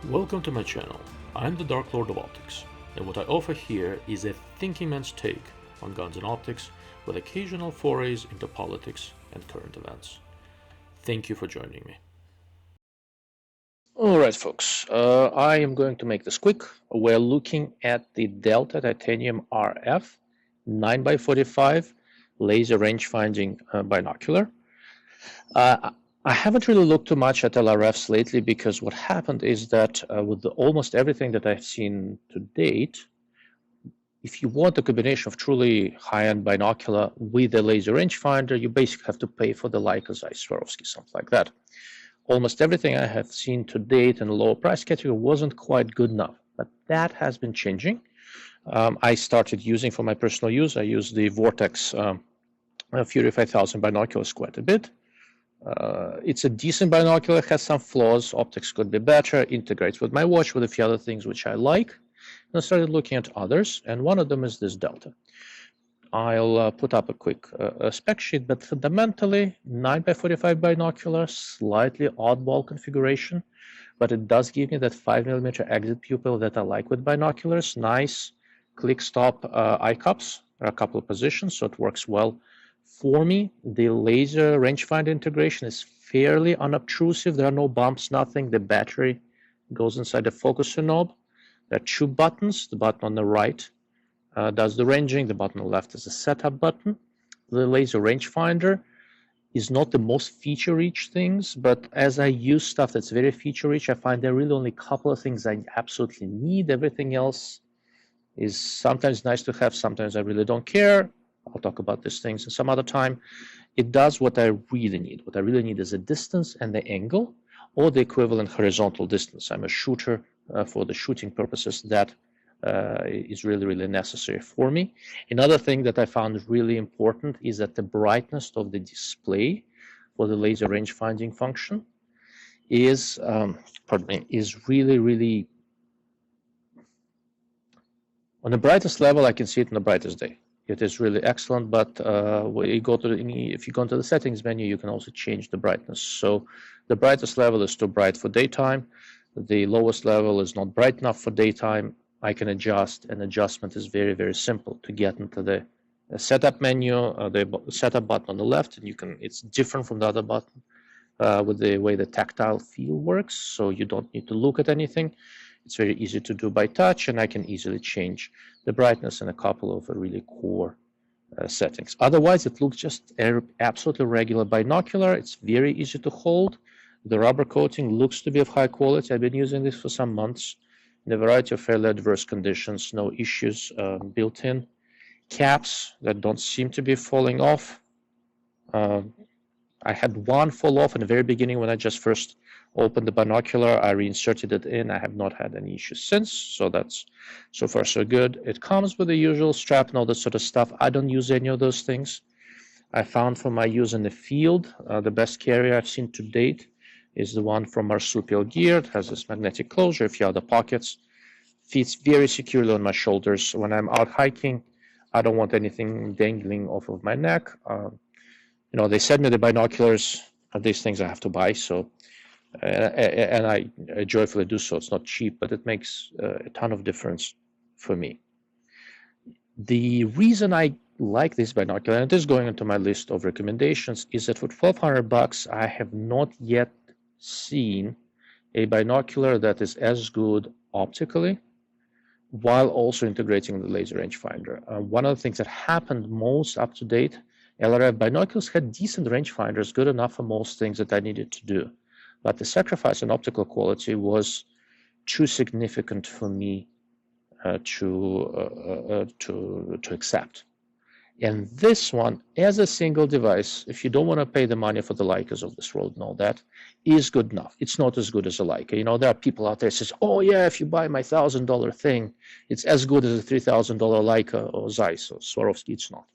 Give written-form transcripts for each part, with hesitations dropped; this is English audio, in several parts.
Welcome to my channel. I'm the Dark Lord of Optics, and what I offer here is a thinking man's take on guns and optics with occasional forays into politics and current events. Thank you for joining me. Alright folks, I am going to make this quick. We're looking at the Delta Titanium RF 9x45 laser rangefinding binocular. I haven't really looked too much at LRFs lately because what happened is that with almost everything that I've seen to date, if you want a combination of truly high-end binocular with a laser rangefinder, you basically have to pay for the Leica Zeiss Swarovski, something like that. Almost everything I have seen to date in the lower price category wasn't quite good enough, but that has been changing. I started using for my personal use, I use the Vortex Fury 5000 binoculars quite a bit. It's a decent binocular, has some flaws, optics could be better, integrates with my watch with a few other things which I like. And I started looking at others, and one of them is this Delta. I'll put up a quick spec sheet, but fundamentally 9x45 binocular, slightly oddball configuration, but it does give me that 5mm exit pupil that I like with binoculars. Nice click stop eye cups. There are a couple of positions, so it works well for me. The laser rangefinder integration is fairly unobtrusive. There are no bumps, nothing. The battery goes inside the focuser knob. There are two buttons. The button on the right does the ranging. The button on the left is a setup button. The laser rangefinder is not the most feature-rich things, but as I use stuff that's very feature-rich, I find there are really only a couple of things I absolutely need. Everything else is sometimes nice to have, sometimes I really don't care. I'll talk about these things in some other time. It does what I really need. What I really need is a distance and the angle, or the equivalent horizontal distance. I'm a shooter for the shooting purposes. That is really, really necessary for me. Another thing that I found really important is that the brightness of the display for the laser rangefinding function is, is really, really on the brightest level. I can see it on the brightest day. It is really excellent, but if you go into the settings menu, you can also change the brightness. So the brightest level is too bright for daytime. The lowest level is not bright enough for daytime. I can adjust, and adjustment is very, very simple. To get into the setup menu, the setup button on the left, and it's different from the other button with the way the tactile feel works, so you don't need to look at anything. It's very easy to do by touch, and I can easily change the brightness and a couple of really core settings. Otherwise, it looks just absolutely regular binocular. It's very easy to hold. The rubber coating looks to be of high quality. I've been using this for some months in a variety of fairly adverse conditions. No issues built in. Caps that don't seem to be falling off. I had one fall off in the very beginning when I just first opened the binocular. I reinserted it in. I have not had any issues since, so that's so far so good. It comes with the usual strap and all that sort of stuff. I don't use any of those things. I found for my use in the field, the best carrier I've seen to date is the one from Marsupial Gear. It has this magnetic closure, a few other pockets. Fits very securely on my shoulders. When I'm out hiking, I don't want anything dangling off of my neck. They send me the binoculars. These things I have to buy, so and I joyfully do so. It's not cheap, but it makes a ton of difference for me. The reason I like this binocular, and it is going into my list of recommendations, is that for $1,200, I have not yet seen a binocular that is as good optically while also integrating the laser rangefinder. One of the things that happened most up to date, LRF binoculars had decent rangefinders, good enough for most things that I needed to do. But the sacrifice in optical quality was too significant for me to accept. And this one, as a single device, if you don't want to pay the money for the Leicas of this world and all that, is good enough. It's not as good as a Leica. There are people out there who say, oh yeah, if you buy my $1,000 thing, it's as good as a $3,000 Leica or Zeiss or Swarovski. It's not.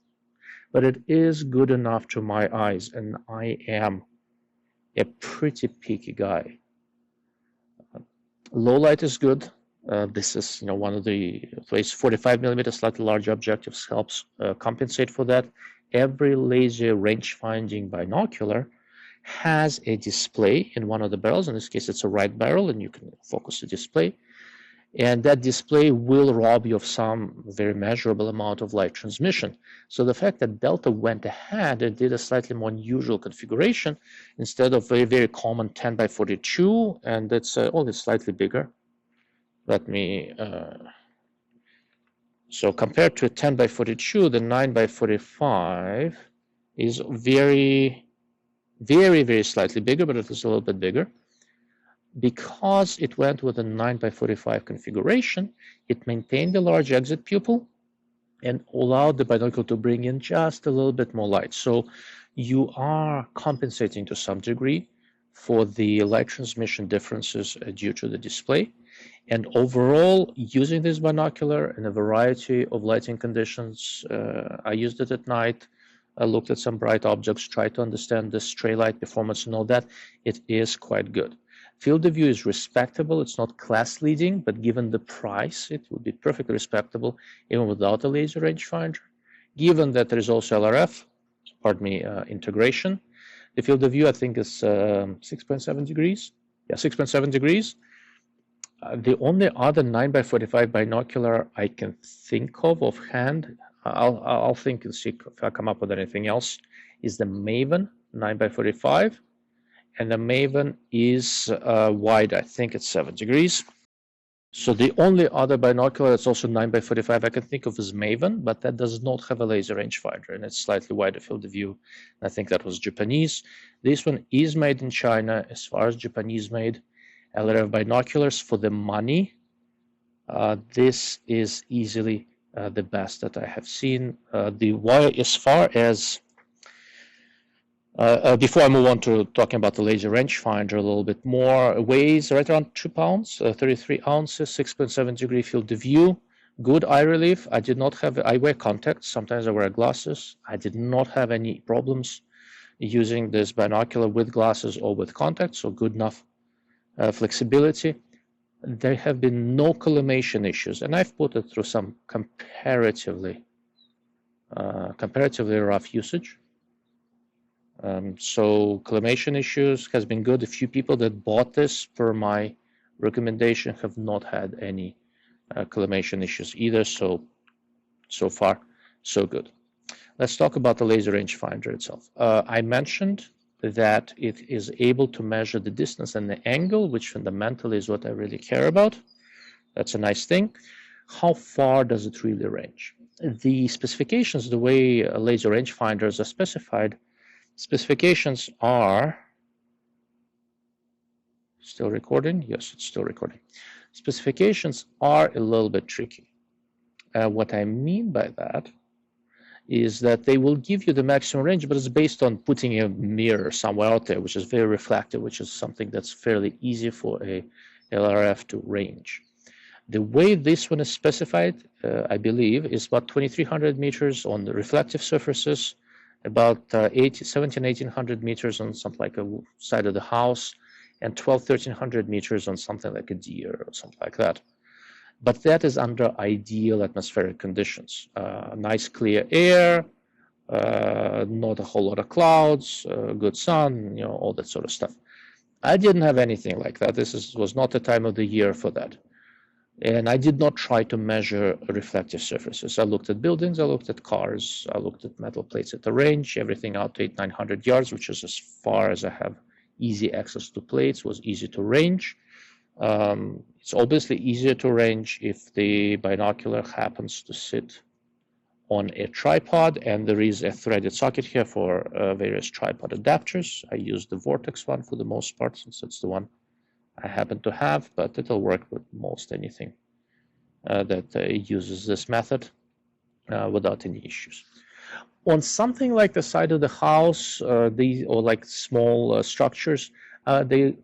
But it is good enough to my eyes, and I am a pretty picky guy. Low light is good. This is one of the ways. 45mm slightly larger objectives helps compensate for that. Every laser rangefinding binocular has a display in one of the barrels. In this case, it's a right barrel, and you can focus the display. And that display will rob you of some very measurable amount of light transmission. So the fact that Delta went ahead and did a slightly more unusual configuration instead of a very common 10 by 42, and it's only slightly bigger. Let me, so compared to a 10 by 42, the 9 by 45 is very, very, very slightly bigger, but it is a little bit bigger. Because it went with a 9 by 45 configuration, it maintained a large exit pupil and allowed the binocular to bring in just a little bit more light. So you are compensating to some degree for the light transmission differences due to the display. And overall, using this binocular in a variety of lighting conditions, I used it at night. I looked at some bright objects, tried to understand the stray light performance and all that. It is quite good. Field of view is respectable. It's not class leading, but given the price, it would be perfectly respectable even without a laser rangefinder. Given that there is also LRF, integration, the field of view I think is 6.7 degrees. Yeah, 6.7 degrees. The only other 9 by 45 binocular I can think of offhand, I'll think and see if I come up with anything else, is the Maven 9 by 45. And the Maven is wide, I think it's 7 degrees. So the only other binocular that's also 9 by 45 I can think of is Maven, but that does not have a laser rangefinder, and it's slightly wider field of view. I think that was Japanese. This one is made in China, as far as Japanese made. LRF binoculars for the money. This is easily the best that I have seen. The wire, as far as before I move on to talking about the laser rangefinder a little bit more, weighs right around 2 pounds, 33 ounces, 6.7 degree field of view, good eye relief. I did not have, I wear contacts, sometimes I wear glasses. I did not have any problems using this binocular with glasses or with contacts, so good enough flexibility. There have been no collimation issues, and I've put it through some comparatively rough usage. So collimation issues has been good. A few people that bought this per my recommendation have not had any collimation issues either. So far, so good. Let's talk about the laser rangefinder itself. I mentioned that it is able to measure the distance and the angle, which fundamentally is what I really care about. That's a nice thing. How far does it really range? The specifications, the way laser rangefinders are specified, specifications are still recording. Yes, it's still recording. Specifications are a little bit tricky. What I mean by that is that they will give you the maximum range, but it's based on putting a mirror somewhere out there, which is very reflective, which is something that's fairly easy for a LRF to range. The way this one is specified, I believe, is about 2,300 meters on the reflective surfaces, about 1,700 meters on something like a side of the house, and 1,300 meters on something like a deer or something like that. But that is under ideal atmospheric conditions. Nice clear air, not a whole lot of clouds, good sun, all that sort of stuff. I didn't have anything like that. This was not the time of the year for that. And I did not try to measure reflective surfaces. I looked at buildings, I looked at cars, I looked at metal plates at the range, everything out to 800-900 yards, which is as far as I have easy access to plates, was easy to range. It's obviously easier to range if the binocular happens to sit on a tripod, and there is a threaded socket here for various tripod adapters. I use the Vortex one for the most part, since it's the one I happen to have, but it'll work with most anything that uses this method without any issues. On something like the side of the house, or like small structures, the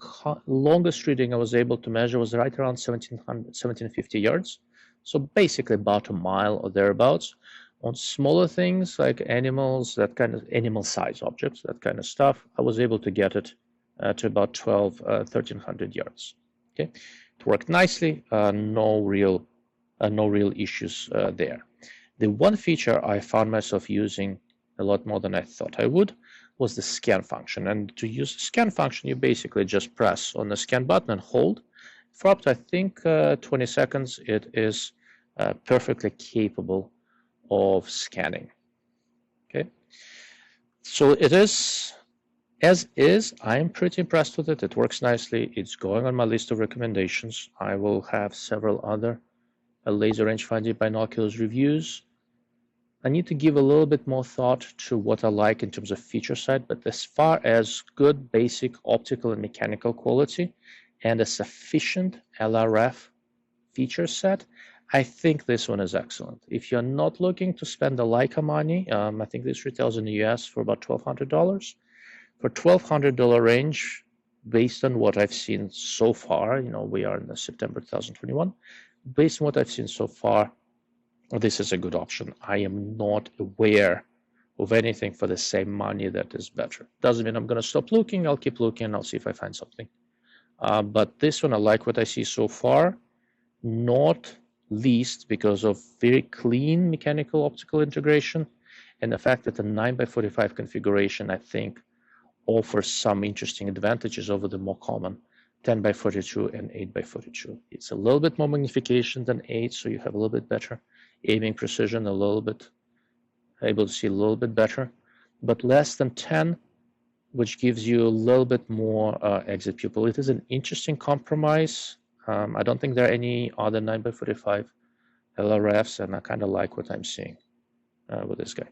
longest reading I was able to measure was right around 1,750 yards. So basically about a mile or thereabouts. On smaller things like animals, that kind of animal size objects, that kind of stuff, I was able to get it to about 1,300 yards. Okay, it worked nicely. No real issues there. The one feature I found myself using a lot more than I thought I would was the scan function. And to use the scan function, you basically just press on the scan button and hold. For up to, I think, 20 seconds, it is perfectly capable of scanning. Okay, so it is as is. I am pretty impressed with it. It works nicely. It's going on my list of recommendations. I will have several other laser rangefinding binoculars reviews. I need to give a little bit more thought to what I like in terms of feature set, but as far as good basic optical and mechanical quality and a sufficient LRF feature set, I think this one is excellent. If you're not looking to spend the Leica money, I think this retails in the US for about $1,200. For $1,200 range, based on what I've seen so far, we are in the September 2021, based on what I've seen so far, this is a good option. I am not aware of anything for the same money that is better. Doesn't mean I'm going to stop looking. I'll keep looking. I'll see if I find something. But this one, I like what I see so far, not least because of very clean mechanical optical integration and the fact that the 9x45 configuration, I think, offers some interesting advantages over the more common 10x42 and 8x42. It's a little bit more magnification than 8, so you have a little bit better aiming precision, a little bit able to see a little bit better, but less than 10, which gives you a little bit more exit pupil. It is an interesting compromise. I don't think there are any other 9x45 LRFs, and I kind of like what I'm seeing with this guy.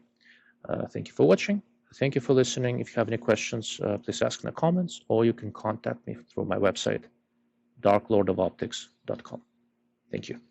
Thank you for watching. Thank you for listening. If you have any questions, please ask in the comments, or you can contact me through my website, darklordofoptics.com. Thank you.